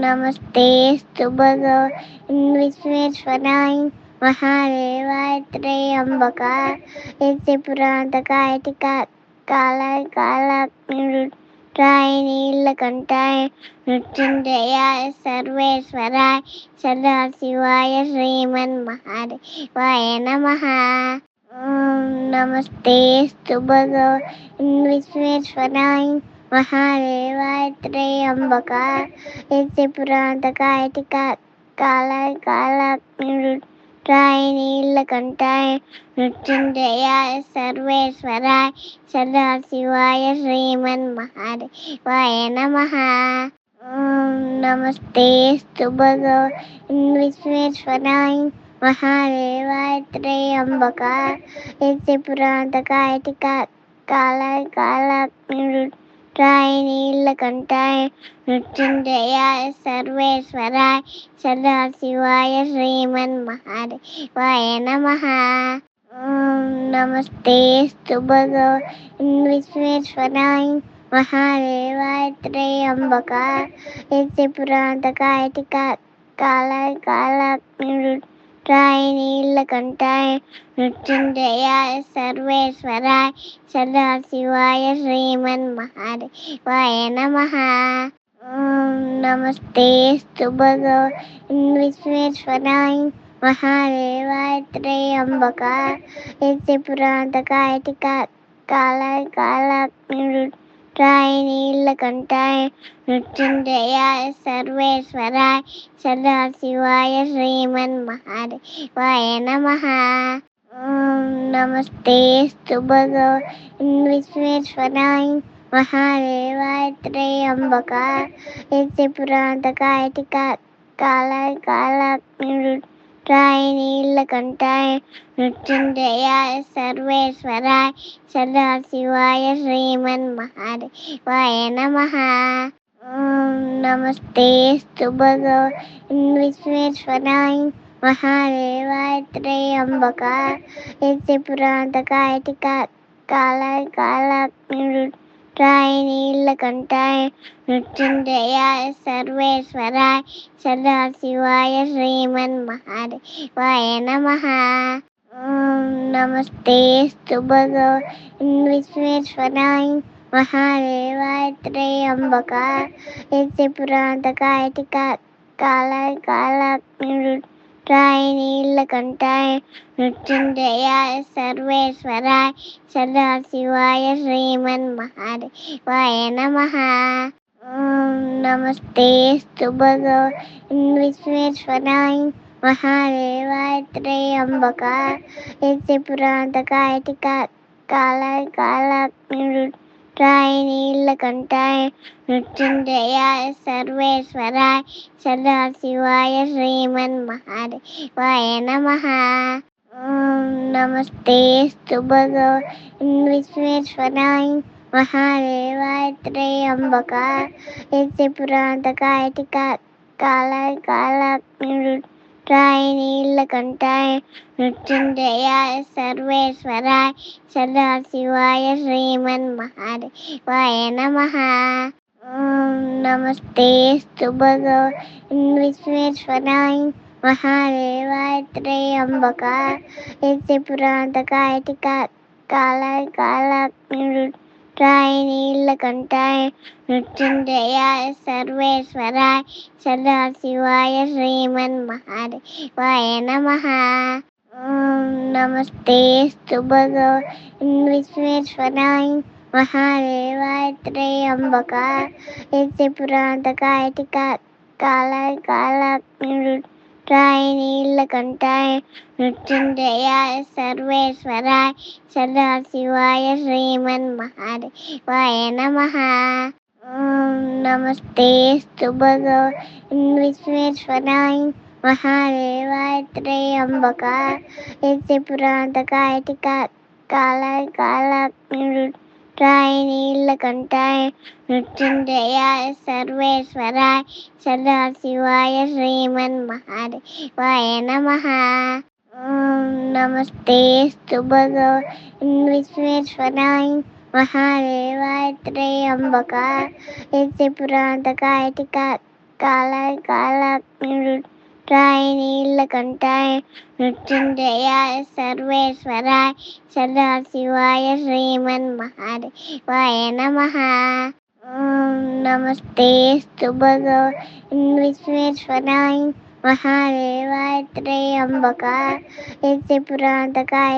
नमस्तेऽस्तु भगवन् विश्वेश्वराय महादेवाय त्र्यम्बकाय पुरान्तकाय कालाय कालाग्निरुद्राय नीलकण्ठाय मृत्युञ्जयाय सर्वेश्वराय सदाशिवाय श्रीमन्महादेवाय नमः। नमस्तेऽस्तु भगवन् विश्वेश्वराय महादेवाय त्र्यम्बकाय पुरान्तकाय कालाय कालाग्निरुद्राय नीलकण्ठाय मृत्युञ्जयाय सर्वेश्वराय सदाशिवाय श्रीमन्महादेवाय नमः। नमस्तेऽस्तु भगवन् विश्वेश्वराय महादेवाय त्र्यम्बकाय पुरान्तकाय कालाय कालाग्निरुद्राय नीलकण्ठाय मृत्युञ्जयाय सर्वेश्वराय सदाशिवाय श्रीमन्महादेवाय नमः। नमस्तेऽस्तु भगवन् विश्वेश्वराय महादेवाय त्र्यम्बकाय पुरान्तकाय कालाय कालाग्निरुद्राय नीलकण्ठाय मृत्युञ्जयाय सर्वेश्वराय सदाशिवाय श्रीमन्महादेवाय नमः। नमस्तेऽस्तु भगवन् विश्वेश्वराय महादेवाय त्र्यम्बकाय पुरान्तकाय कालाय कालाग्निरुद्राय नीलकण्ठाय मृत्युञ्जयाय सर्वेश्वराय सदाशिवाय श्रीमन्महादेवाय नमः। नमस्तेऽस्तु भगवन् विश्वेश्वराय महादेवाय त्र्यम्बकाय पुरान्तकाय कालाय कालाग्निरुद्राय नीलकण्ठाय मृत्युञ्जयाय सर्वेश्वराय सदाशिवाय श्रीमन्महादेवाय नमः। नमस्तेऽस्तु भगवन् विश्वेश्वराय महादेवाय त्र्यम्बकाय पुरान्तकाय कालाय कालाग्निरुद्राय नीलकण्ठाय मृत्युञ्जयाय सर्वेश्वराय सदाशिवाय श्रीमन्महादेवाय नमः। नमस्तेऽस्तु भगवन् विश्वेश्वराय महादेवाय त्र्यम्बकाय पुरान्तकाय कालाय कालाग्निरुद्राय नीलकण्ठाय मृत्युञ्जयाय सर्वेश्वराय सदाशिवाय श्रीमन्महादेवाय नमः। नमस्तेऽस्तु भगवन् विश्वेश्वराय महादेवाय त्र्यम्बकाय पुरान्तकाय कालाय कालाग्निरुद्राय नीलकण्ठाय मृत्युञ्जयाय सर्वेश्वराय सदाशिवाय श्रीमन्महादेवाय नमः। नमस्तेऽस्तु भगवन् विश्वेश्वराय महादेवाय त्र्यम्बकाय पुरान्तकाय कालाय कालाग्निरुद्राय नीलकण्ठाय मृत्युञ्जयाय सर्वेश्वराय सदाशिवाय श्रीमन्महादेवाय नमः। नमस्तेऽस्तु भगवन् विश्वेश्वराय महादेवाय त्र्यम्बकाय पुरान्तकाय कालाय कालाग्निरुद्राय नीलकण्ठाय मृत्युञ्जयाय सर्वेश्वराय सदाशिवाय श्रीमन्महादेवाय नमः। नमस्तेऽस्तु भगवन् विश्वेश्वराय महादेवाय त्र्यम्बकाय पुरान्तकाय कालाय कालाग्निरुद्राय नीलकण्ठाय मृत्युञ्जयाय सर्वेश्वराय सदाशिवाय श्रीमन्महादेवाय नमः। नमस्तेऽस्तु भगवन् विश्वेश्वराय महादेवाय त्र्यम्बकाय पुरान्तकाय कालाय कालाग्निरुद्राय नीलकण्ठाय मृत्युञ्जयाय सर्वेश्वराय सदाशिवाय श्रीमन्महादेवाय नमः। नमस्तेऽस्तु भगवन् विश्वेश्वराय महादेवाय त्र्यम्बकाय पुरान्तकाय కాలాయ కాలాగ్నిరుద్రాయ నీలకంఠాయ మృత్యుంజయాయ సర్వేశ్వరాయ సదాశివాయ శ్రీమన్మహాదేవాయ నమః. ఓం నమస్తేస్తు భగవాన్ విశ్వేశ్వరాయ మహాదేవాయ త్రయంబకాయ పురాంతకాయ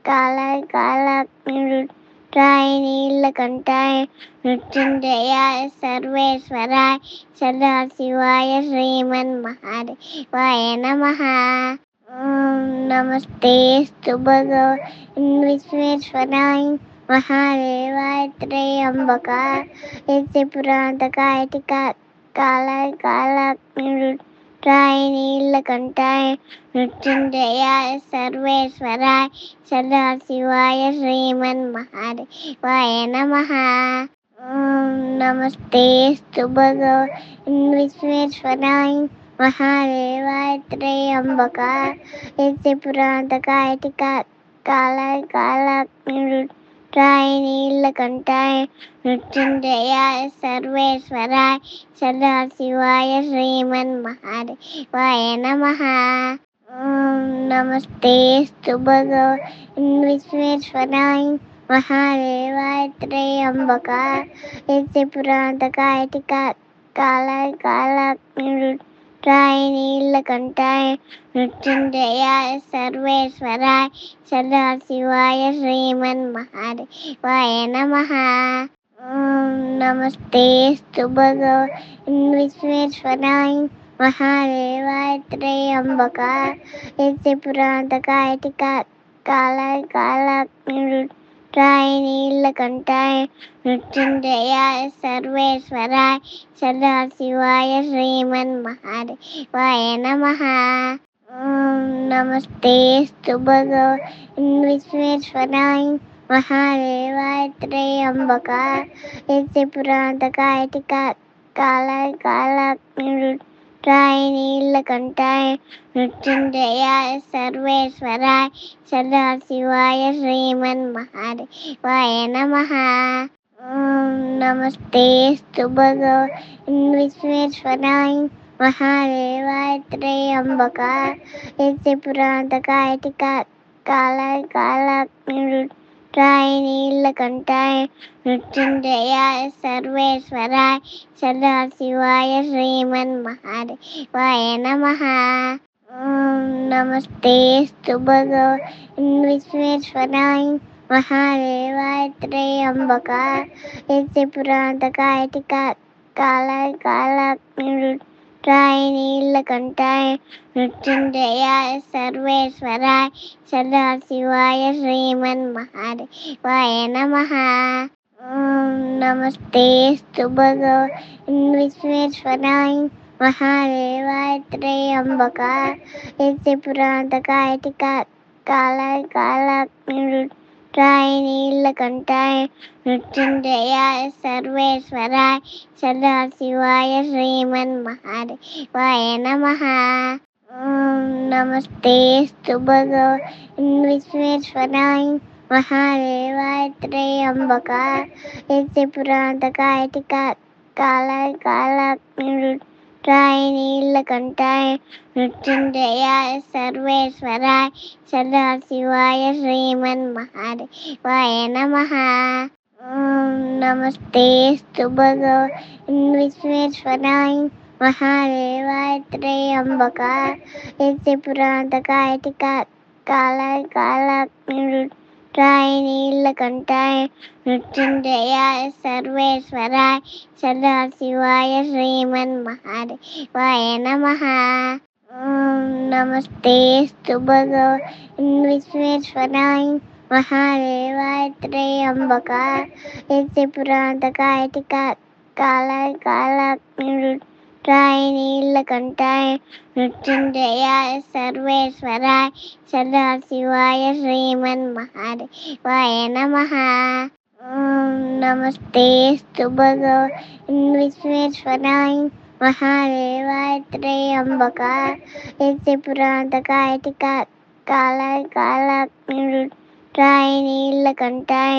కాలాయ కాలాగ్నిరుద్రాయ నీలకంఠాయ మృత్యుంజయాయ సర్వేశ్వరాయ సదాశివాయ శ్రీమన్మహాదేవాయ నమః. ఓం నమస్తేస్తు భగవాన్ విశ్వేశ్వరాయ మహాదేవాయ త్రయంబకాయ పురాంతకాయ కాలాయ కాలాగ్నిరుద్రాయ నీలకంఠాయ మృత్యుంజయాయ సర్వేశ్వరాయ సదాశివాయ శ్రీమన్మహాదేవాయ నమః. ఓం నమస్తేస్తు భగవాన్ విశ్వేశ్వరాయ మహాదేవాయ త్రయంబకాయ పురాంతకాయ కాలాయ కాలాగ్నిరుద్రాయ నీలకంఠాయ మృత్యుంజయాయ సర్వేశ్వరాయ సదాశివాయ శ్రీమన్మహాదేవాయ నమః. ఓం నమస్తేస్తు భగవాన్ విశ్వేశ్వరాయ మహాదేవాయ త్రయంబకాయ పురాంతకాయ కాలాయ కాలాగ్నిరుద్రాయ నీలకంఠాయ మృత్యుంజయాయ సర్వేశ్వరాయ సదాశివాయ శ్రీమన్మహాదేవాయ నమః. ఓం నమస్తేస్తు భగవాన్ విశ్వేశ్వరాయ మహాదేవాయ త్రయంబకాయ పురాంతకాయ కాలాయ కాలాగ్నిరుద్రాయ నీలకంఠాయ మృత్యుంజయాయ సర్వేశ్వరాయ సదాశివాయ శ్రీమన్మహాదేవాయ నమః. ఓం నమస్తేస్తు భగవాన్ విశ్వేశ్వరాయ మహాదేవాయ త్రయంబకాయ పురాంతకాయ కాలాయ కాలాగ్నిరుద్రాయ నీలకంఠాయ మృత్యుంజయాయ సర్వేశ్వరాయ సదాశివాయ శ్రీమన్మహాదేవాయ నమః. ఓం నమస్తేస్తు భగవాన్ విశ్వేశ్వరాయ మహాదేవాయ త్రయంబకాయ పురాంతకాయ కాలాయ కాలాగ్నిరుద్రాయ నీలకంఠాయ మృత్యుంజయాయ సర్వేశ్వరాయ సదాశివాయ శ్రీమన్మహాదేవాయ నమః. ఓం నమస్తేస్తు భగవాన్ విశ్వేశ్వరాయ మహాదేవాయ త్రయంబకాయ పురాంతకాయ కాలాయ కాలాగ్నిరుద్రాయ నీలకంఠాయ మృత్యుంజయాయ సర్వేశ్వరాయ సదాశివాయ శ్రీమన్మహాదేవాయ నమః. ఓం నమస్తేస్తు భగవాన్ విశ్వేశ్వరాయ మహాదేవాయ త్రయంబకాయ పురాంతకాయ కాలాయ కాలాగ్నిరుద్రాయ నీలకంఠాయ మృత్యుంజయాయ సర్వేశ్వరాయ సదాశివాయ శ్రీమన్మహాదేవాయ నమః. ఓం నమస్తేస్తు భగవాన్ విశ్వేశ్వరాయ మహాదేవాయ త్రయంబకాయ పురాంతకాయ కాలాయ కాలాగ్నిరుద్రాయ నీలకంఠాయ మృత్యుంజయాయ సర్వేశ్వరాయ సదాశివాయ శ్రీమన్మహాదేవాయ నమః. ఓం నమస్తేస్తు భగవాన్ విశ్వేశ్వరాయ మహాదేవాయ త్రయంబకాయ. పురాంతకాయ కాలాయ కాలాగ్నిరుద్రాయ నీలకంఠాయ మృత్యుంజయాయ సర్వేశ్వరాయ సదాశివాయ శ్రీమన్మహాదేవాయ నమః. ఓం నమస్తేస్తు భగవాన్ విశ్వేశ్వరాయ మహాదేవాయ త్రయంబకాయ పురాంతకాయ కాలాయ కాలాగ్నిరుద్రాయ నీలకంఠాయ మృత్యుంజయాయ సర్వేశ్వరాయ సదాశివాయ శ్రీమన్మహాదేవాయ నమః. ఓం నమస్తేస్తు భగవాన్ విశ్వేశ్వరాయ మహాదేవాయ త్రయంబకాయ పురాంతకాయ కాలాయ కాలాగ్నిరుద్రాయ రాయ నీలకంఠాయ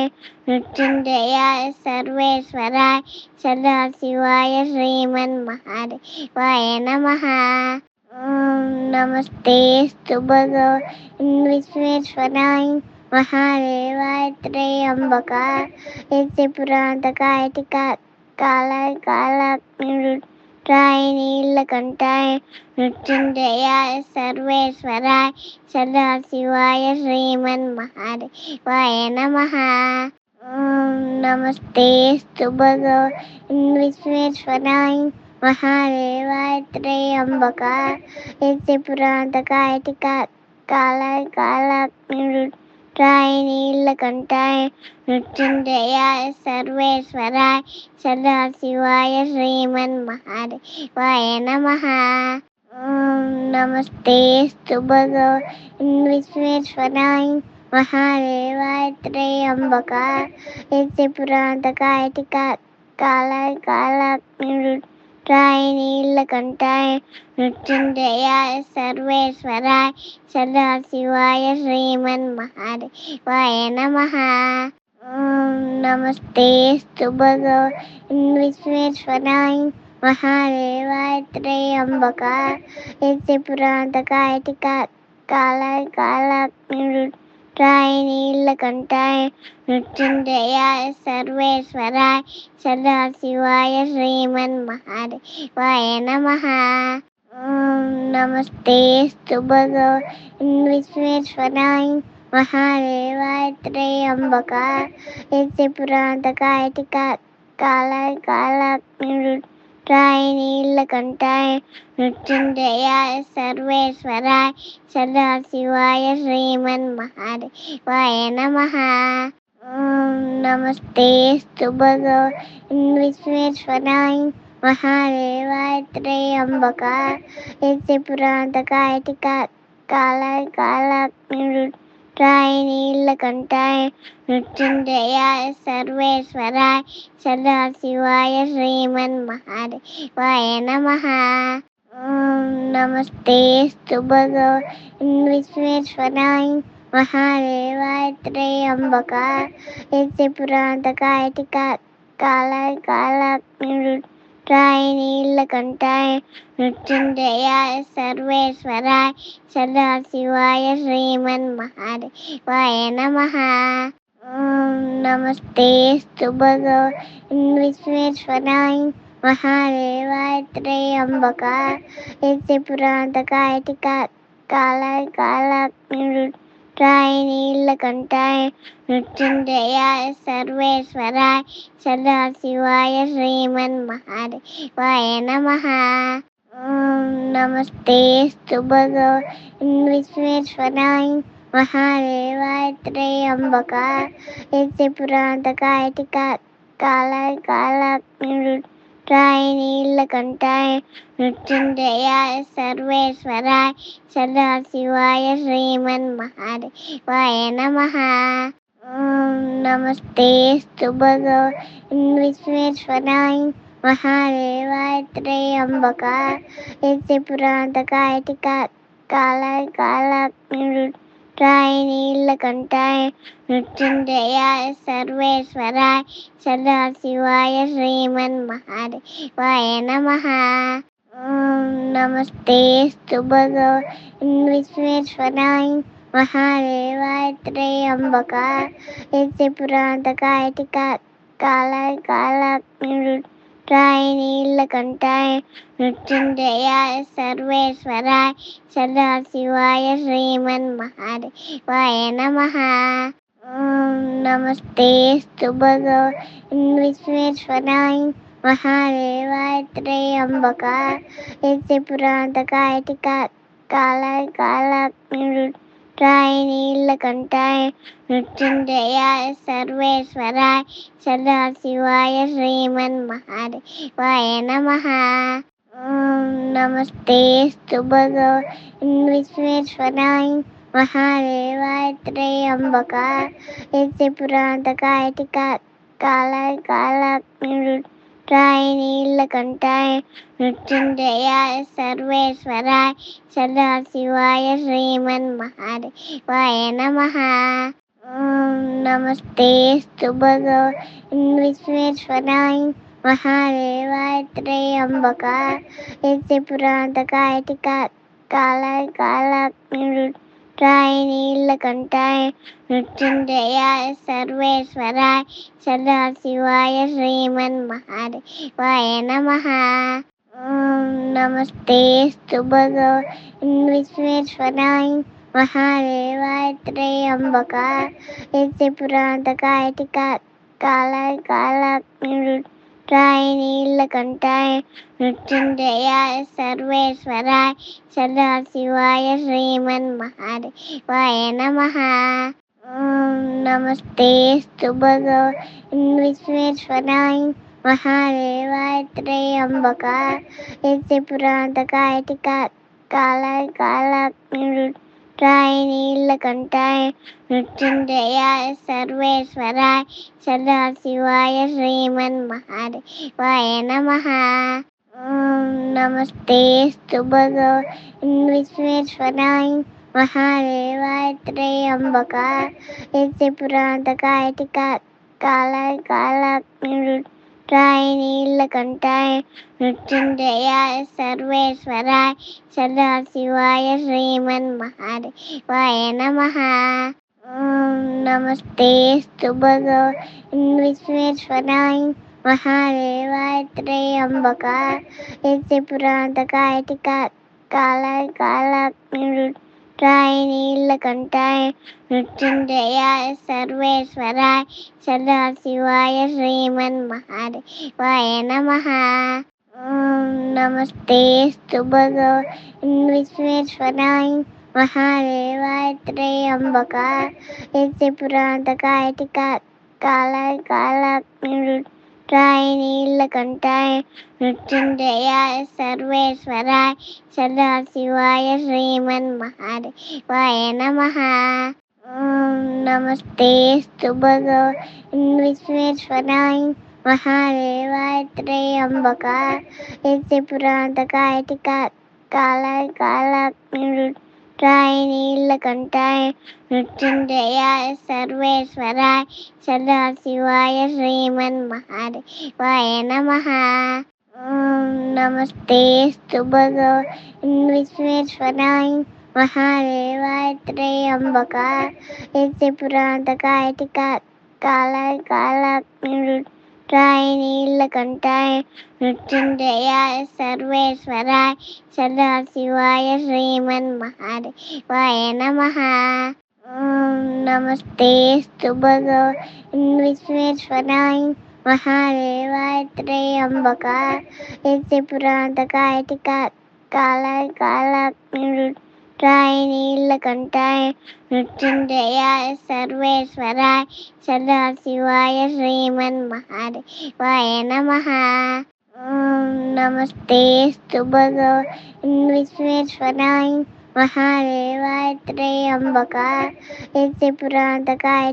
మృత్యుంజయాయ సర్వేశ్వరాయ సదాశివాయ శ్రీమన్ మహాదేవాయ నమః. ఓం నమస్తేస్తు భగవాన్ విశ్వేశ్వరాయ మహాదేవాయ త్రయంబకాయ యజ్ఞపురాంతకాయ కాలాయ కాలాగ్నిరుద్రాయ నీలకంఠాయ మృత్యుంజయాయ సర్వేశ్వరాయ సదాశివాయ శ్రీమన్ మహాదేవాయ నమః. ఓం నమస్తేస్తు భగవాన్ విశ్వేశ్వరాయ మహాదేవాయ త్రయంబకాయ యజ్ఞపురాంతకాయ కాలాయ కాలాగ్నిరుద్రాయ నీలకంఠాయ మృత్యుంజయాయ సర్వేశ్వరాయ సదాశివాయ శ్రీమన్ మహాదేవాయ నమః. ఓం నమస్తేస్తు భగవాన్ విశ్వేశ్వరాయ మహాదేవాయ త్రయంబకాయ యజ్ఞపురాంతకాయ కాలాయ కాలాగ్నిరుద్రాయ నీలకంఠాయ మృత్యుంజయాయ సర్వేశ్వరాయ సదాశివాయ శ్రీమన్ మహాదేవాయ నమః. ఓం నమస్తేస్తు భగవాన్ విశ్వేశ్వరాయ మహాదేవాయ త్రయంబకాయ యజ్ఞపురాంతకాయ కాలాయ కాలాగ్నిరుద్రాయ నీలకంఠాయ మృత్యుంజయాయ సర్వేశ్వరాయ సదాశివాయ శ్రీమన్ మహాదేవాయ నమః. ఓం నమస్తేస్తు భగవాన్ విశ్వేశ్వరాయ మహాదేవాయ త్రయంబకాయ యజ్ఞపురాంతకాయ కాలాయ కాలాగ్నిరుద్రాయ నీలకంఠాయ మృత్యుంజయాయ సర్వేశ్వరాయ సదాశివాయ శ్రీమన్ మహాదేవాయ నమః. ఓం నమస్తేస్తు భగవాన్ విశ్వేశ్వరాయ మహాదేవాయ త్రయంబకాయ యజ్ఞపురాంతకాయ కాలాయ కాలాగ్నిరుద్రాయ నీలకంఠాయ మృత్యుంజయాయ సర్వేశ్వరాయ సదాశివాయ శ్రీమన్ మహాదేవాయ నమః. ఓం నమస్తేస్తు భగవాన్ విశ్వేశ్వరాయ మహాదేవాయ త్రయంబకాయ యజ్ఞపురాంతకాయ కాలాయ కాలాగ్నిరుద్రాయ నీలకంఠాయ మృత్యుంజయాయ సర్వేశ్వరాయ సదాశివాయ శ్రీమన్ మహాదేవాయ నమః. ఓం నమస్తేస్తు భగవాన్ విశ్వేశ్వరాయ మహాదేవాయ త్రయంబకాయ యజ్ఞపురాంతకాయ కాలాయ కాలాగ్నిరుద్రాయ నీలకంఠాయ మృత్యుంజయాయ సర్వేశ్వరాయ సదాశివాయ శ్రీమన్ మహాదేవాయ నమః. ఓం నమస్తేస్తు భగవాన్ విశ్వేశ్వరాయ మహాదేవాయ త్రయంబకాయ యజ్ఞపురాంతకాయ కాలాయ కాలాగ్నిరుద్రాయ నీలకంఠాయ మృత్యుంజయాయ సర్వేశ్వరాయ సదాశివాయ శ్రీమన్ మహాదేవాయ నమః. ఓం నమస్తేస్తు భగవాన్ విశ్వేశ్వరాయ మహాదేవాయ త్రయంబకాయ యజ్ఞపురాంతకాయ కాలాయ కాలాగ్నిరుద్రాయ నీలకంఠాయ మృత్యుంజయాయ సర్వేశ్వరాయ సదాశివాయ శ్రీమన్ మహాదేవాయ నమః. ఓం నమస్తేస్తు భగవాన్ విశ్వేశ్వరాయ మహాదేవాయ త్రయంబకాయ యజ్ఞపురాంతకాయ కాలాయ కాలాగ్నిరుద్రాయ నీలకంఠాయ మృత్యుంజయాయ సర్వేశ్వరాయ సదాశివాయ శ్రీమన్ మహాదేవాయ నమః. ఓం నమస్తేస్తు భగవాన్ విశ్వేశ్వరాయ మహాదేవాయ త్రయంబకాయ యజ్ఞపురాంతకాయ కాలాయ కాలాగ్నిరుద్రాయ నీలకంఠాయ మృత్యుంజయాయ సర్వేశ్వరాయ సదాశివాయ శ్రీమన్ మహాదేవాయ నమః. ఓం నమస్తేస్తు భగవాన్ విశ్వేశ్వరాయ మహాదేవాయ త్రయంబకాయ యజ్ఞపురాంతకాయ కాలాయ కాలాగ్నిరుద్రాయ నీలకంఠాయ మృత్యుంజయాయ సర్వేశ్వరాయ సదాశివాయ శ్రీమన్ మహాదేవాయ నమః. नमस्तेस्तु भगवन् विश्वेश्वराय महादेवाय त्र्यंबकाय यस्य पुरान्तकाय कालाय कालाग्निरुद्राय नीलकण्ठाय मृत्युञ्जयाय सर्वेश्वराय सदाशिवाय श्रीमन्महादेवाय नमः। नमस्तेस्तु भगवन् विश्वेश्वराय महादेवाय त्र्यंबकाय यस्य पुरान्तकाय कालाय कालाग्निरुद्राय नीलकण्ठाय मृत्युञ्जयाय सर्वेश्वराय सदाशिवाय श्रीमन्महादेवाय नमः। नमस्तेस्तु भगवन् विश्वेश्वराय महादेवाय त्र्यंबकाय यस्य पुरान्तकाय कालाय कालाग्निरुद्राय नीलकण्ठाय मृत्युञ्जयाय सर्वेश्वराय सदाशिवाय श्रीमन्महादेवाय नमः। नमस्तेस्तु भगवन् विश्वेश्वराय महादेवाय त्र्यंबकाय यस्य पुरान्तकाय कालाय कालाग्निरुद्राय नीलकण्ठाय मृत्युञ्जयाय सर्वेश्वराय सदाशिवाय श्रीमन्महादेवाय नमः। नमस्तेस्तु भगवन् विश्वेश्वराय महादेवाय त्र्यंबकाय यस्य पुरान्तकाय कालाय कालाग्निरुद्राय नीलकण्ठाय मृत्युञ्जयाय सर्वेश्वराय सदाशिवाय श्रीमन्महादेवाय नमः। नमस्तेस्तु भगवन् विश्वेश्वराय महादेवाय त्र्यंबकाय यस्य पुरान्तकाय कालाय कालाग्निरुद्राय नीलकण्ठाय मृत्युञ्जयाय सर्वेश्वराय सदाशिवाय श्रीमन्महादेवाय नमः। नमस्तेस्तु भगवन् विश्वेश्वराय महादेवाय त्र्यंबकाय यस्य पुरान्तकाय कालाय कालाग्निरुद्राय नीलकण्ठाय मृत्युञ्जयाय सर्वेश्वराय सदाशिवाय श्रीमन्महादेवाय नमः। नमस्तेस्तु भगवन् विश्वेश्वराय महादेवाय त्र्यंबकाय यस्य पुरान्तकाय कालाय कालाग्निरुद्राय नीलकण्ठाय मृत्युञ्जयाय सर्वेश्वराय सदाशिवाय श्रीमन्महादेवाय नमः। नमस्तेस्तु भगवन् विश्वेश्वराय महादेवाय त्र्यंबकाय यस्य पुरान्तकाय कालाय कालाग्निरुद्राय नीलकण्ठाय मृत्युञ्जयाय सर्वेश्वराय सदाशिवाय श्रीमन्महादेवाय नमः। नमस्तेस्तु भगवन् विश्वेश्वराय महादेवाय त्र्यंबकाय यस्य पुरान्तकाय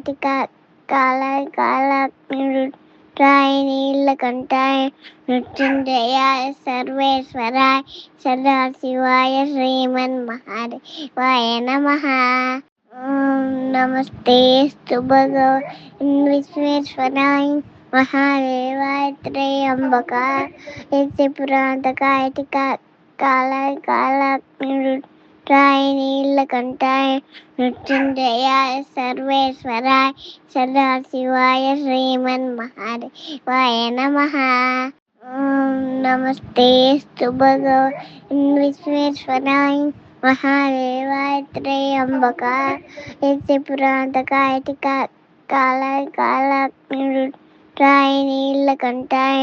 कालाय कालाग्निरुद्राय नीलकण्ठाय मृत्युञ्जयाय सर्वेश्वराय सदाशिवाय श्रीमन्महादेवाय नमः। नमस्तेस्तु भगवन् विश्वेश्वराय महादेवाय त्र्यंबकाय यस्य पुरान्तकाय कालाय कालाग्निरुद्राय नीलकण्ठाय मृत्युञ्जयाय सर्वेश्वराय सदाशिवाय श्रीमन्महादेवाय नमः। नमस्तेस्तु भगवन् विश्वेश्वराय महादेवाय त्र्यंबकाय यस्य पुरान्तकाय कालाय कालाग्निरुद्राय नीलकण्ठाय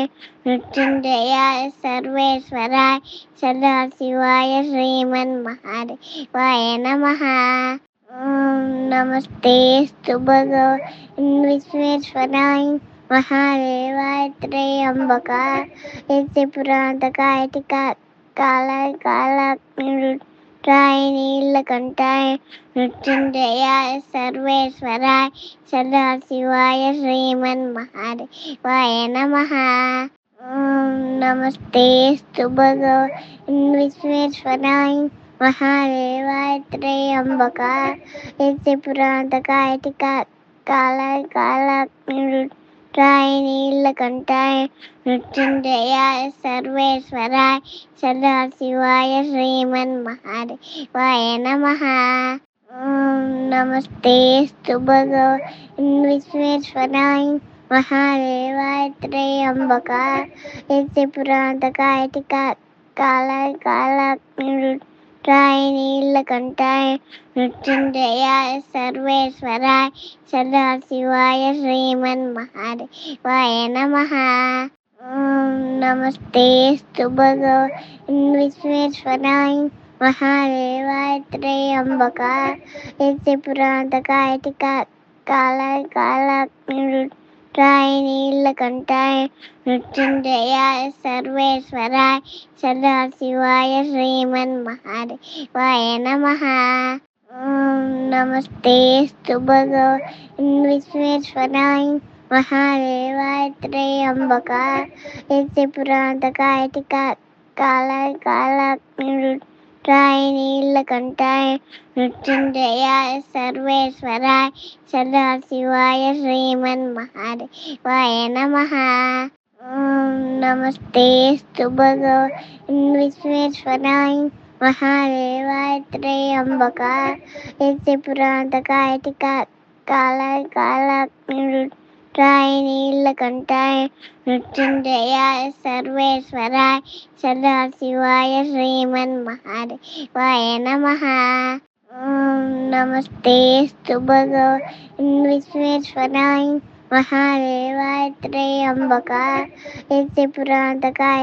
मृत्युञ्जयाय सर्वेश्वराय सदाशिवाय श्रीमन्महादेवाय नमः। नमस्तेस्तु भगवन् विश्वेश्वराय महादेवाय त्र्यंबकाय यस्य पुरान्तकाय कालाय कालाग्निरुद्राय नीलकण्ठाय मृत्युञ्जयाय सर्वेश्वराय सदाशिवाय श्रीमन्महादेवाय नमः। नमस्तेस्तु भगवन् विश्वेश्वराय महादेवाय त्र्यंबकाय यस्य पुरान्तकाय కాలాయ కాలాగ్ని రుద్రాయ నీలకంఠాయ మృత్యుంజయాయ సర్వేశ్వరాయ సదాశివాయ శ్రీమన్మహాదేవాయ నమః. ఓం నమస్తేస్తు భగవాన్ విశ్వేశ్వరాయ మహాదేవాయ త్రయంబకాయ యజ్ఞపురాంతకాయ కాలాయ కాలాగ్ని రుద్రాయ నీలకంఠాయ మృత్యుంజయాయ సర్వేశ్వరాయ సదాశివాయ శ్రీమన్మహాదేవాయ నమః. ఓం నమస్తేస్తు భగవాన్ విశ్వేశ్వరాయ మహాదేవాయ త్రయంబకాయ యజ్ఞపురాంతకాయ కాలాయ కాలాగ్ని రుద్రాయ నీలకంఠాయ మృత్యుంజయాయ సర్వేశ్వరాయ సదాశివాయ శ్రీమన్మహాదేవాయ నమః. ఓం నమస్తేస్తు భగవాన్ విశ్వేశ్వరాయ మహాదేవాయ త్రయంబకాయ యజ్ఞపురాంతకాయ కాలాయ కాలాగ్ని రుద్రాయ నీలకంఠాయ మృత్యుంజయాయ సర్వేశ్వరాయ సదాశివాయ శ్రీమన్మహాదేవాయ నమః. ఓం నమస్తేస్తు భగవాన్ విశ్వేశ్వరాయ మహాదేవాయ త్రయంబకాయ యజ్ఞపురాంతకాయ కాలాయ కాలాగ్ని రుద్రాయ నీలకంఠాయ మృత్యుంజయాయ సర్వేశ్వరాయ సదాశివాయ శ్రీమన్మహాదేవాయ నమః. ఓం నమస్తేస్తు భగవాన్ విశ్వేశ్వరాయ మహాదేవాయ త్రయంబకాయ యజ్ఞపురాంతకాయ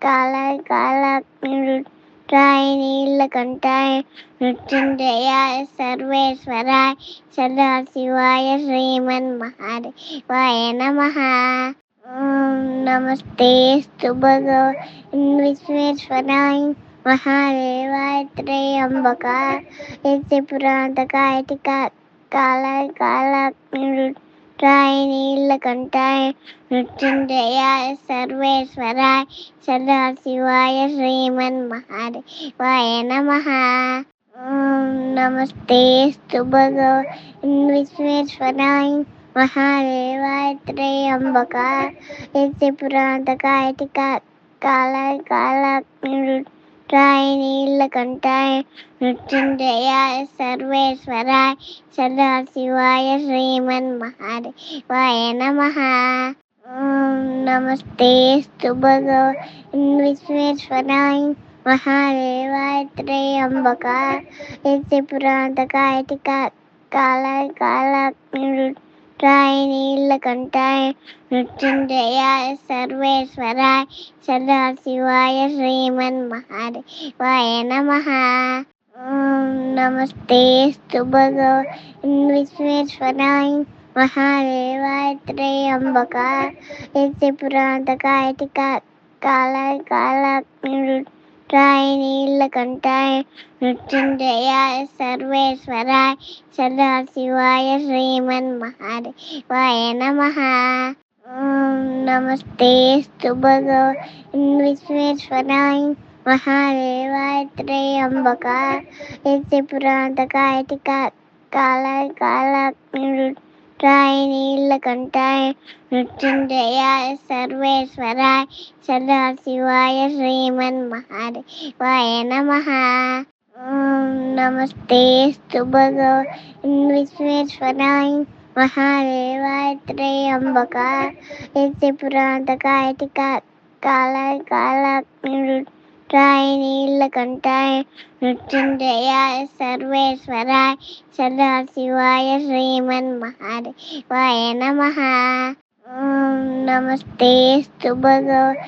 కాలాయ కాలాగ్ని రుద్రాయ నీలకంఠాయ మృత్యుంజయాయ సర్వేశ్వరాయ సదాశివాయ శ్రీమన్మహాదేవాయ నమః. ఓం నమస్తేస్తు భగవాన్ విశ్వేశ్వరాయ మహాదేవాయ త్రయంబకాయ యజ్ఞపురాంతకాయ కాలాయ కాలాగ్ని రుద్రాయ నీలకంఠాయ మృత్యుంజయాయ సర్వేశ్వరాయ సదాశివాయ శ్రీమన్మహాదేవాయ నమః. ఓం నమస్తేస్తు భగవాన్ విశ్వేశ్వరాయ మహాదేవాయ త్రయంబకాయ యజ్ఞపురాంతకాయ కాలాయ కాలాగ్ని రుద్రాయ నీలకంఠాయ మృత్యుంజయాయ సర్వేశ్వరాయ సదాశివాయ శ్రీమన్మహాదేవాయ నమః. ఓం నమస్తేస్తు భగవాన్ విశ్వేశ్వరాయ మహాదేవాయ త్రయంబకాయ యజ్ఞపురాంతకాయ కాలాయ కాలాగ్ని రుద్రాయ నీలకంఠాయ మృత్యుంజయాయ సర్వేశ్వరాయ సదాశివాయ శ్రీమన్మహాదేవాయ నమః. ఓం నమస్తేస్తు భగవాన్ విశ్వేశ్వరాయ మహాదేవాయ త్రయంబకాయ యజ్ఞపురాంతకాయ కాలాయ కాలాగ్ని రుద్రాయ నీలకంఠాయ మృత్యుంజయాయ సర్వేశ్వరాయ సదాశివాయ శ్రీమన్మహాదేవాయ నమః. ఓం నమస్తేస్తు భగవాన్ విశ్వేశ్వరాయ మహాదేవాయ త్రయంబకాయ యజ్ఞపురాంతకాయ కాలాయ కాలాగ్ని రుద్రాయ నీలకంఠాయ మృత్యుంజయాయ సర్వేశ్వరాయ సదాశివాయ శ్రీమన్మహాదేవాయ నమః. ఓం నమస్తేస్తు భగవాన్ విశ్వేశ్వరాయ మహాదేవాయ త్రయంబకాయ యజ్ఞపురాంతకాయ కాలాయ కాలాగ్ని రుద్రాయ నీలకంఠాయ మృత్యుంజయాయ సర్వేశ్వరాయ సదాశివాయ శ్రీమన్మహాదేవాయ నమః. ఓం నమస్తేస్తు భగవాన్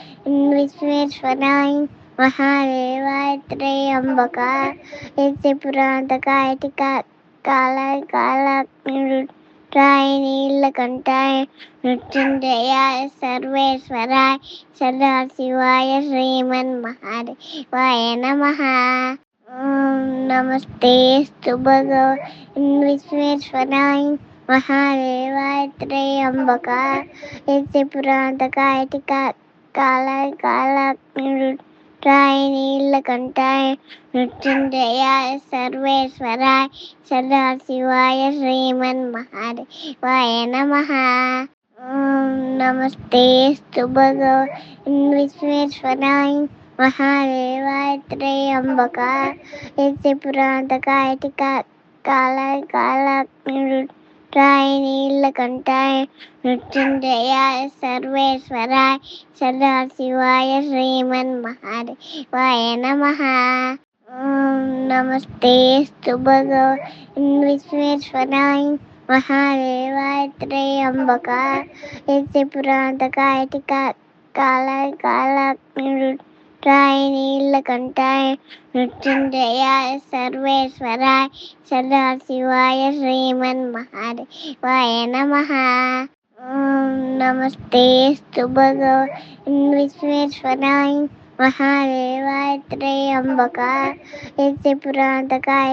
విశ్వేశ్వరాయ మహాదేవాయ త్రయంబకాయ యజ్ఞపురాంతకాయ కాలాయ కాలాగ్ని రుద్రాయ నీలకంఠాయ మృత్యుంజయాయ సర్వేశ్వరాయ సదాశివాయ శ్రీమన్మహాదేవాయ నమః. ఓం నమస్తేస్తు భగవాన్ విశ్వేశ్వరాయ మహాదేవాయ త్రయంబకాయ యజ్ఞపురాంతకాయ కాలాయ కాలాగ్ని రాయి నీలకంఠాయ మృత్యుంజయాయ సర్వేశ్వరాయ సదాశివాయ శ్రీమన్మహాదేవాయ నమః. ఓం నమస్తేస్తు భగవాన్ విశ్వేశ్వరాయ మహాదేవాయ త్రయంబకాయ యజ్ఞపురాంతకాయ కాలాయ కాలాగ్నిరుద్రాయ నీలకంఠాయ మృత్యుంజయాయ సర్వేశ్వరాయ సదాశివాయ శ్రీమన్మహాదేవాయ నమః. ఓం నమస్తేస్తు భగవాన్ విశ్వేశ్వరాయ మహాదేవాయ త్రయంబకాయ యజ్ఞపురాంతకాయ కాలాయ కాలాగ్నిరుద్రాయ నీలకంఠాయ మృత్యుంజయాయ సర్వేశ్వరాయ సదాశివాయ శ్రీమన్మహాదేవాయ నమః. ఓం నమస్తేస్తు భగవాన్ విశ్వేశ్వరాయ మహాదేవాయ త్రయంబకాయ యజ్ఞపురాంతకాయ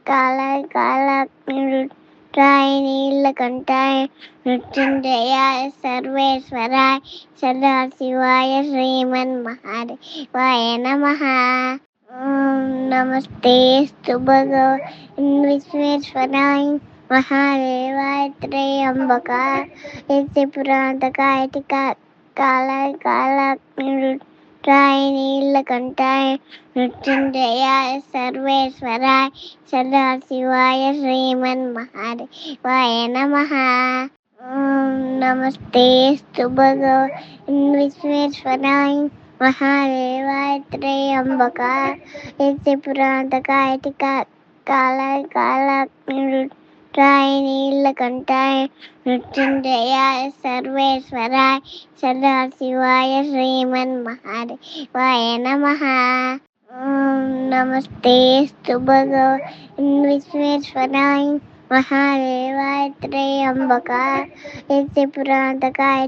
కాలాయ కాలాగ్నిరుద్రాయ నీలకంఠాయ మృత్యుంజయాయ సర్వేశ్వరాయ సదాశివాయ శ్రీమన్మహాదేవాయ నమః. ఓం నమస్తేస్తు భగవాన్ విశ్వేశ్వరాయ మహాదేవాయ త్రయంబకాయ యజ్ఞపురాంతకాయ కాలాయ కాలాగ్నిరుద్రాయ నీలకంఠాయ మృత్యుంజయాయ సర్వేశ్వరాయ సదాశివాయ శ్రీమన్మహాదేవాయ నమః. ఓం నమస్తేస్తు భగవాన్ విశ్వేశ్వరాయ మహాదేవాయ త్రయంబకాయ యజ్ఞపురాంతకాయ కాలాయ కాలాగ్నిరుద్రాయ నీలకంఠాయ మృత్యుంజయాయ సర్వేశ్వరాయ సదాశివాయ శ్రీమన్మహాదేవాయ నమః. ఓం నమస్తేస్తు భగవాన్ విశ్వేశ్వరాయ మహాదేవాయ త్రయంబకాయ యజ్ఞపురాంతకాయ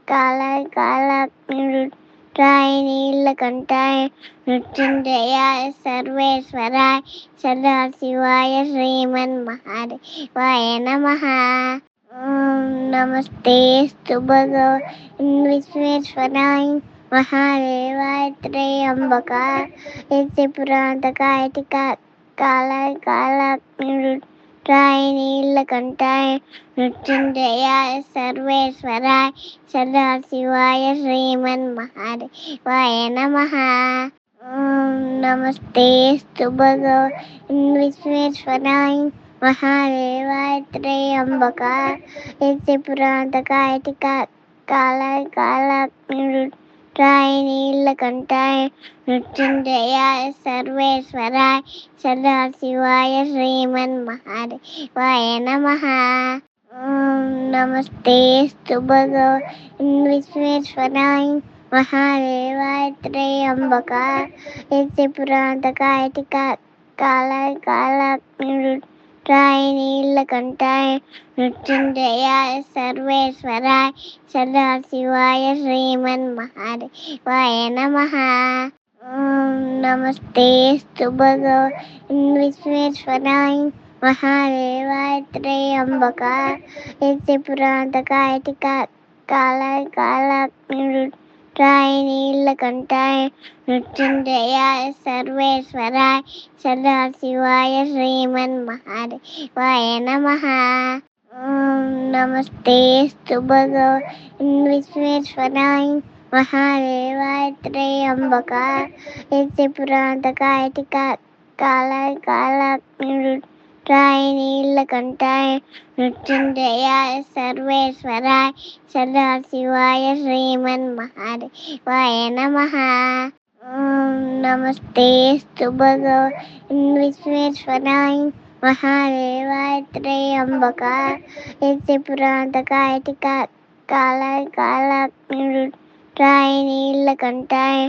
కాలాయ కాలాగ్నిరుద్రాయ నీలకంఠాయ మృత్యుంజయాయ సర్వేశ్వరాయ సదాశివాయ శ్రీమన్మహాదేవాయ నమః. ఓం నమస్తేస్తు భగవాన్ విశ్వేశ్వరాయ మహాదేవాయ త్రయంబకాయ యజ్ఞపురాంతకాయ కాలాయ కాలాగ్నిరుద్రాయ నీలకంఠాయ మృత్యుంజయాయ సర్వేశ్వరాయ సదాశివాయ శ్రీమన్మహాదేవాయ నమః. ఓం నమస్తేస్తు భగవాన్ విశ్వేశ్వరాయ మహాదేవాయ త్రయంబకాయ యజ్ఞపురాంతకాయ కాలాయ కాలాగ్నిరుద్రాయ నీలకంఠాయ మృత్యుంజయాయ సర్వేశ్వరాయ సదాశివాయ శ్రీమన్మహాదేవాయ నమః. ఓం నమస్తేస్తు భగవాన్ విశ్వేశ్వరాయ మహాదేవాయ త్రయంబకాయ యజ్ఞపురాంతకాయ కాలాయ కాలాగ్నిరుద్రాయ నీలకంఠాయ మృత్యుంజయాయ సర్వేశ్వరాయ సదాశివాయ శ్రీమన్మహాదేవాయ నమః. ఓం నమస్తేస్తు భగవాన్ విశ్వేశ్వరాయ మహాదేవాయ త్రయంబకాయ యజ్ఞపురాంతకాయ కాలాయ కాలాగ్నిరుద్రాయ నీలకంఠాయ మృత్యుంజయాయ సర్వేశ్వరాయ సదాశివాయ శ్రీమన్మహాదేవాయ నమః. ఓం నమస్తేస్తు భగవాన్ విశ్వేశ్వరాయ మహాదేవాయ త్రయంబకాయ యజ్ఞపురాంతకాయ కాలాయ కాలాగ్నిరుద్రాయ నీలకంఠాయ మృత్యుంజయాయ సర్వేశ్వరాయ సదాశివాయ శ్రీమన్మహాదేవాయ నమః. ఓం నమస్తేస్తు భగవాన్ విశ్వేశ్వరాయ మహాదేవాయ త్రయంబకాయ యజ్ఞపురాంతకాయ కాలాయ కాలాగ్నిరుద్రాయ నీలకంఠాయ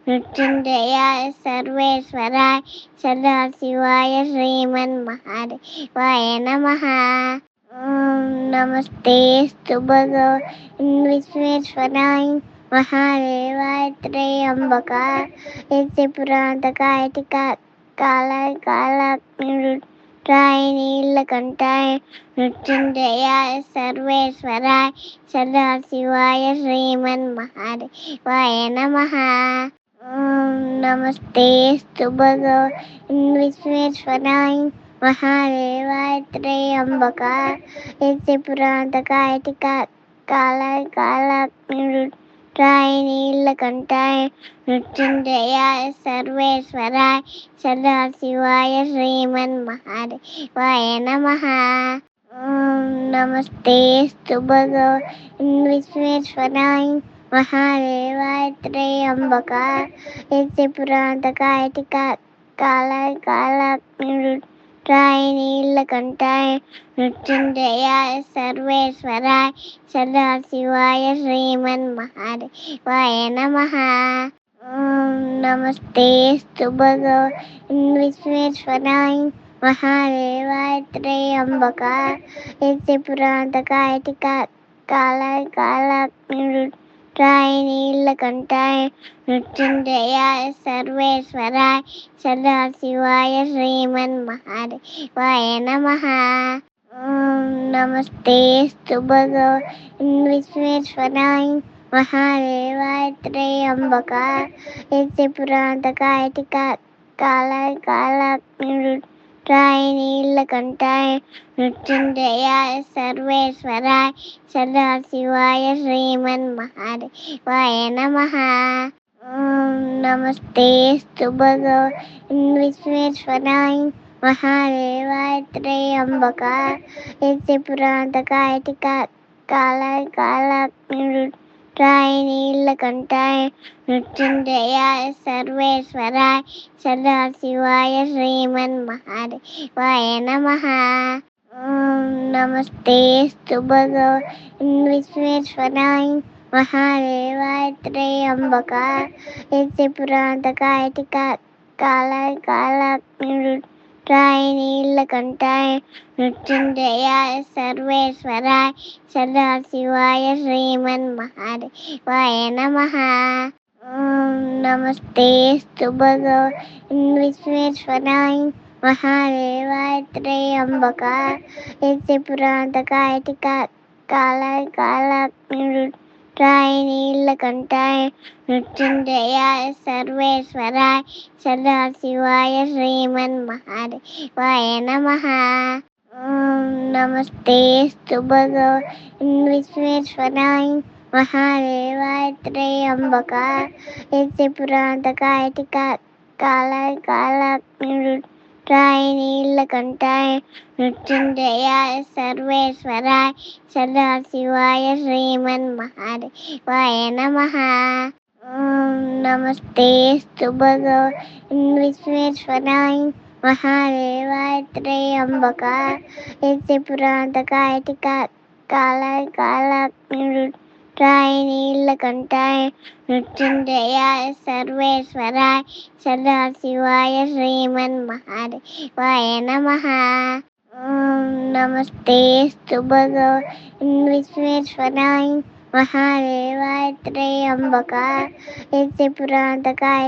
మృత్యుంజయాయ సర్వేశ్వరాయ సదాశివాయ శ్రీమన్మహాదేవాయ నమః. ఓం నమస్తేస్తు భగవాన్ విశ్వేశ్వరాయ మహాదేవాయ త్రయంబకాయ యజ్ఞపురాంతకాయ కాలాయ కాలాగ్నిరుద్రాయ నీలకంఠాయ మృత్యుంజయాయ సర్వేశ్వరాయ సదాశివాయ శ్రీమన్మహాదేవాయ నమః. नमस्तेस्तु भगवन् विश्वेश्वराय महादेवाय त्र्यंबकाय यस्य पुरान्तकाय कालाय कालाग्निरुद्राय नीलकण्ठाय मृत्युञ्जयाय सर्वेश्वराय सदाशिवाय श्रीमन्महादेवाय नमः। नमस्तेस्तु भगवन् विश्वेश्वराय महादेवाय त्र्यंबकाय यस्य पुरान्तकाय कालाय कालाग्निरुद्राय नीलकण्ठाय मृत्युञ्जयाय सर्वेश्वराय सदाशिवाय श्रीमन्महादेवाय नमः। नमस्तेस्तु भगवन् विश्वेश्वराय महादेवाय त्र्यंबकाय यस्य पुरान्तकाय कालाय कालाग्निरुद्राय नीलकण्ठाय मृत्युञ्जयाय सर्वेश्वराय सदाशिवाय श्रीमन्महादेवाय नमः। नमस्तेस्तु भगवन् विश्वेश्वराय महादेवाय त्र्यंबकाय यस्य पुरान्तकाय कालाय कालाग्निरुद्राय नीलकण्ठाय मृत्युञ्जयाय सर्वेश्वराय सदाशिवाय श्रीमन्महादेवाय नमः। नमस्तेस्तु भगवन् विश्वेश्वराय महादेवाय त्र्यंबकाय यस्य पुरान्तकाय कालाय कालाग्निरुद्राय नीलकण्ठाय मृत्युञ्जयाय सर्वेश्वराय सदाशिवाय श्रीमन्महादेवाय नमः। नमस्तेस्तु भगवन् विश्वेश्वराय महादेवाय त्र्यंबकाय यस्य पुरान्तकाय कालाय कालाग्निरुद्राय नीलकण्ठाय मृत्युञ्जयाय सर्वेश्वराय सदाशिवाय श्रीमन्महादेवाय नमः। नमस्तेस्तु भगवन् विश्वेश्वराय महादेवाय त्र्यंबकाय यस्य पुरान्तकाय कालाय कालाग्निरुद्राय नीलकण्ठाय मृत्युञ्जयाय सर्वेश्वराय सदाशिवाय श्रीमन्महादेवाय नमः। नमस्तेस्तु भगवन् विश्वेश्वराय महादेवाय त्र्यंबकाय यस्य पुरान्तकाय कालाय कालाग्निरुद्राय नीलकण्ठाय मृत्युञ्जयाय सर्वेश्वराय सदाशिवाय श्रीमन्महादेवाय नमः। नमस्तेस्तु भगवन् विश्वेश्वराय महादेवाय त्र्यंबकाय यस्य पुरान्तकाय कालाय कालाग्निरुद्राय नीलकण्ठाय मृत्युञ्जयाय सर्वेश्वराय सदाशिवाय श्रीमन्महादेवाय नमः। नमस्तेस्तु भगवन् विश्वेश्वराय महादेवाय त्र्यंबकाय यस्य पुरान्तकाय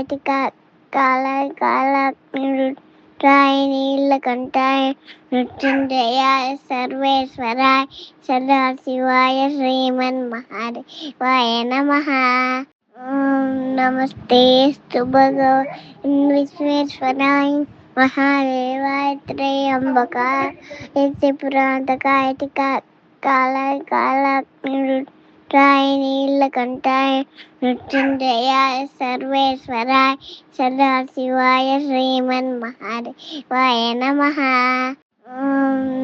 कालाय कालाग्निरुद्राय नीलकण्ठाय मृत्युञ्जयाय सर्वेश्वराय सदाशिवाय श्रीमन्महादेवाय नमः। नमस्तेस्तु भगवन् विश्वेश्वराय महादेवाय त्र्यंबकाय यस्य पुरान्तकाय कालाय कालाग्निरुद्राय नीलकण्ठाय मृत्युञ्जयाय सर्वेश्वराय सदाशिवाय श्रीमन्महादेवाय नमः।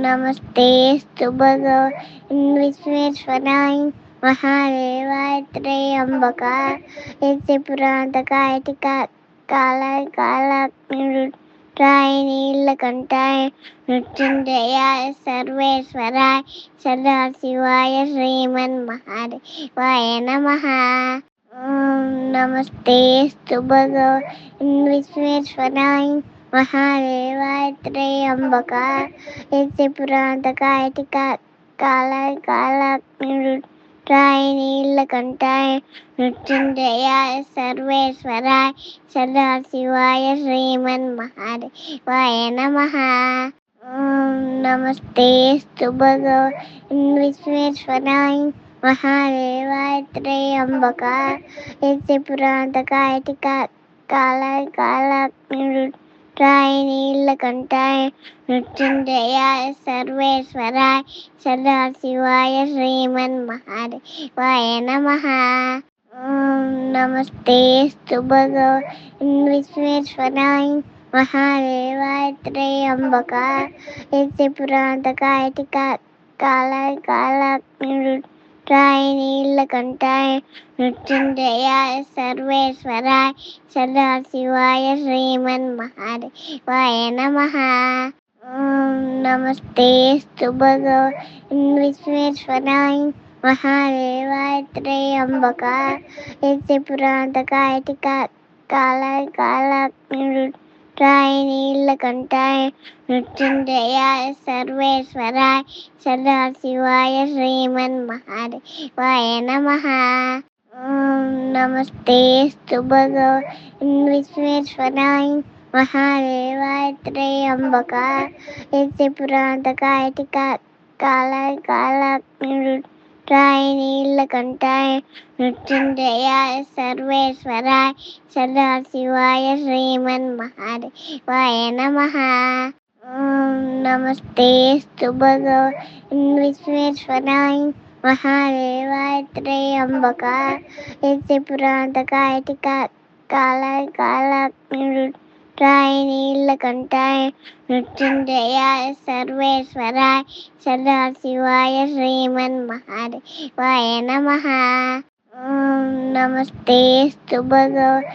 नमस्तेस्तु भगवन् विश्वेश्वराय महादेवाय त्र्यंबकाय यस्य पुरान्तकाय कालाय कालाग्निरुद्राय नीलकण्ठाय मृत्युञ्जयाय सर्वेश्वराय सदाशिवाय श्रीमन्महादेवाय नमः। नमस्तेस्तु भगवन् विश्वेश्वराय महादेवाय त्र्यंबकाय यस्य पुरान्तकाय कालाय कालाग्निरुद्राय नीलकण्ठाय मृत्युञ्जयाय सर्वेश्वराय सदाशिवाय श्रीमन्महादेवाय नमः। नमस्तेस्तु भगवन् विश्वेश्वराय महादेवाय त्र्यंबकाय यस्य पुरान्तकाय కాలాయ కాలాగ్ని రుద్రాయ నీలకంఠాయ మృత్యుంజయాయ సర్వేశ్వరాయ సదాశివాయ శ్రీమన్ మహాదేవాయ నమః. ఓం నమస్తేస్తు భగవాన్ విశ్వేశ్వరాయ మహాదేవాయ త్రయంబకాయ యజ్ఞపురాంతకాయ కాలాయ కాలాగ్ని రుద్రాయ నీలకంఠాయ మృత్యుంజయాయ సర్వేశ్వరాయ సదాశివాయ శ్రీమన్ మహాదేవాయ నమః. ఓం నమస్తేస్తు భగవాన్ విశ్వేశ్వరాయ మహాదేవాయ త్రయంబకాయ యజ్ఞపురాంతకాయ కాలాయ కాలాగ్ని రుద్రాయ నీలకంఠాయ మృత్యుంజయాయ సర్వేశ్వరాయ సదాశివాయ శ్రీమన్ మహాదేవాయ నమః. ఓం నమస్తేస్తు భగవాన్ విశ్వేశ్వరాయ మహాదేవాయ త్రయంబకాయ యజ్ఞపురాంతకాయ కాలాయ కాలాగ్ని రుద్రాయ నీలకంఠాయ మృత్యుంజయాయ సర్వేశ్వరాయ సదాశివాయ శ్రీమన్ మహాదేవాయ నమః. ఓం నమస్తేస్తు భగవాన్ విశ్వేశ్వరాయ మహాదేవాయ త్రయంబకాయ యజ్ఞపురాంతకాయ కాలాయ కాలాగ్ని రుద్రాయ నీలకంఠాయ మృత్యుంజయాయ సర్వేశ్వరాయ సదాశివాయ శ్రీమన్ మహాదేవాయ నమః. ఓం నమస్తేస్తు భగవాన్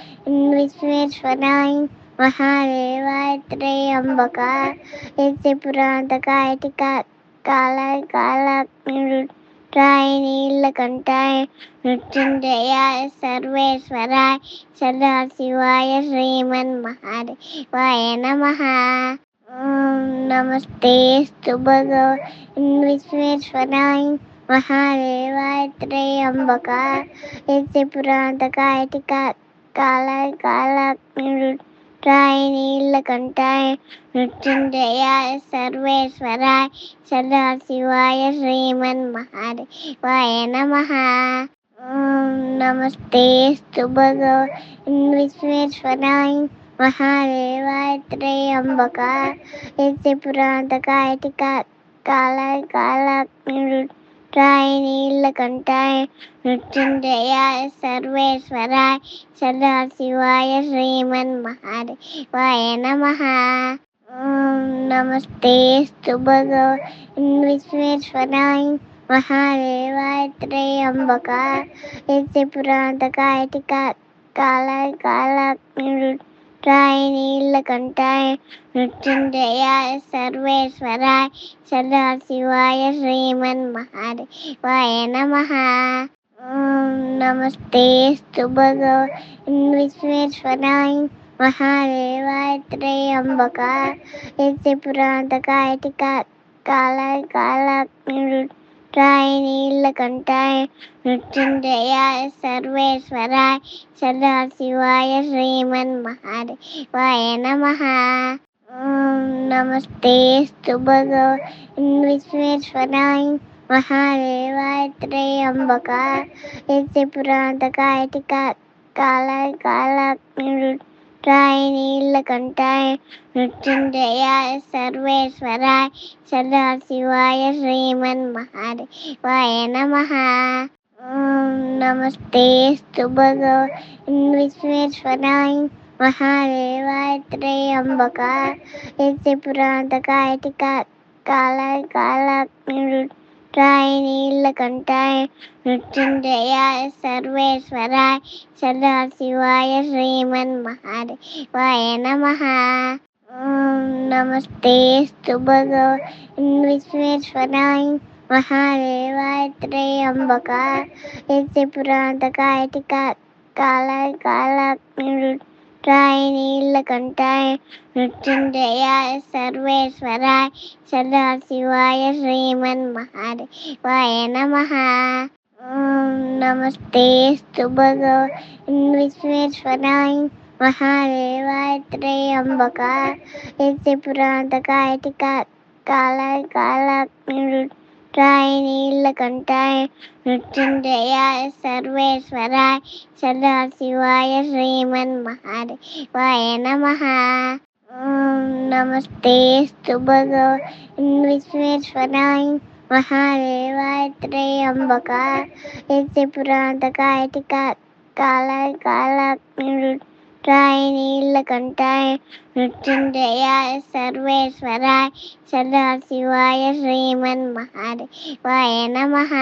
విశ్వేశ్వరాయ మహాదేవాయ త్రయంబకాయ యజ్ఞపురాంతకాయ కాలాయ కాలాగ్ని రుద్రాయ నీలకంఠాయ మృత్యుంజయాయ సర్వేశ్వరాయ సదాశివాయ శ్రీమన్ మహాదేవాయ నమః. ఓం నమస్తేస్తు భగవాన్ విశ్వేశ్వరాయ మహాదేవాయ త్రయంబకాయ యజ్ఞపురాంతకాయ కాలాయ కాలాగ్ని రుద్రాయ నీలకంఠాయ మృత్యుంజయాయ సర్వేశ్వరాయ సదాశివాయ శ్రీమన్ మహాదేవాయ నమః. ఓం నమస్తేస్తు భగవాన్ విశ్వేశ్వరాయ మహాదేవాయ త్రయంబకాయ యజ్ఞపురాంతకాయ కాలాయ కాలాగ్ని రుద్రాయ నీలకంఠాయ మృత్యుంజయాయ సర్వేశ్వరాయ సదాశివాయ శ్రీమన్ మహాదేవాయ నమః. ఓం నమస్తేస్తు భగవాన్ విశ్వేశ్వరాయ మహాదేవాయ త్రయంబకాయ యజ్ఞపురాంతకాయ కాలాయ కాలాగ్ని రుద్రాయ నీలకంఠాయ మృత్యుంజయాయ సర్వేశ్వరాయ సదాశివాయ శ్రీమన్ మహాదేవాయ నమః. ఓం నమస్తేస్తు భగవాన్ విశ్వేశ్వరాయ మహాదేవాయ త్రయంబకాయ యజ్ఞపురాంతకాయ కాలాయ కాలాగ్ని రుద్రాయ నీలకంఠాయ మృత్యుంజయాయ సర్వేశ్వరాయ సదాశివాయ శ్రీమన్ మహాదేవాయ నమః. ఓం నమస్తేస్తు భగవాన్ విశ్వేశ్వరాయ మహాదేవాయ త్రయంబకాయ యజ్ఞపురాంతకాయ కాలాయ కాలాగ్ని రుద్రాయ నీలకంఠాయ మృత్యుంజయాయ సర్వేశ్వరాయ సదాశివాయ శ్రీమన్ మహాదేవాయ నమః. ఓం నమస్తేస్తు భగవాన్ విశ్వేశ్వరాయ మహాదేవాయ త్రయంబకాయ యజ్ఞపురాంతకాయ కాలాయ కాలాగ్ని రుద్రాయ నీలకంఠాయ మృత్యుంజయాయ సర్వేశ్వరాయ సదాశివాయ శ్రీమన్ మహాదేవాయ నమః. ఓం నమస్తేస్తు భగవాన్ విశ్వేశ్వరాయ మహాదేవాయ త్రయంబకాయ యజ్ఞపురాంతకాయ కాలాయ కాలాగ్ని రుద్రాయ నీలకంఠాయ మృత్యుంజయాయ సర్వేశ్వరాయ సదాశివాయ శ్రీమన్ మహాదేవాయ నమః. ఓం నమస్తేస్తు భగవాన్ విశ్వేశ్వరాయ మహాదేవాయ త్రయంబకాయ యజ్ఞపురాంతకాయ కాలాయ కాలాగ్ని రాయ నీలకంఠాయ మృత్యుంజయాయ సర్వేశ్వరాయ సదాశివాయ శ్రీమన్మహాదేవాయ నమః. ఓం నమస్తేస్తు భగవాన్ విశ్వేశ్వరాయ మహాదేవాయ త్రయంబకాయ యజ్ఞపురాంతకాయ కాలాయ కాలాగ్నిరుద్రాయ నీలకంఠాయ మృత్యుంజయాయ సర్వేశ్వరాయ సదాశివాయ శ్రీమన్మహాదేవాయ నమః.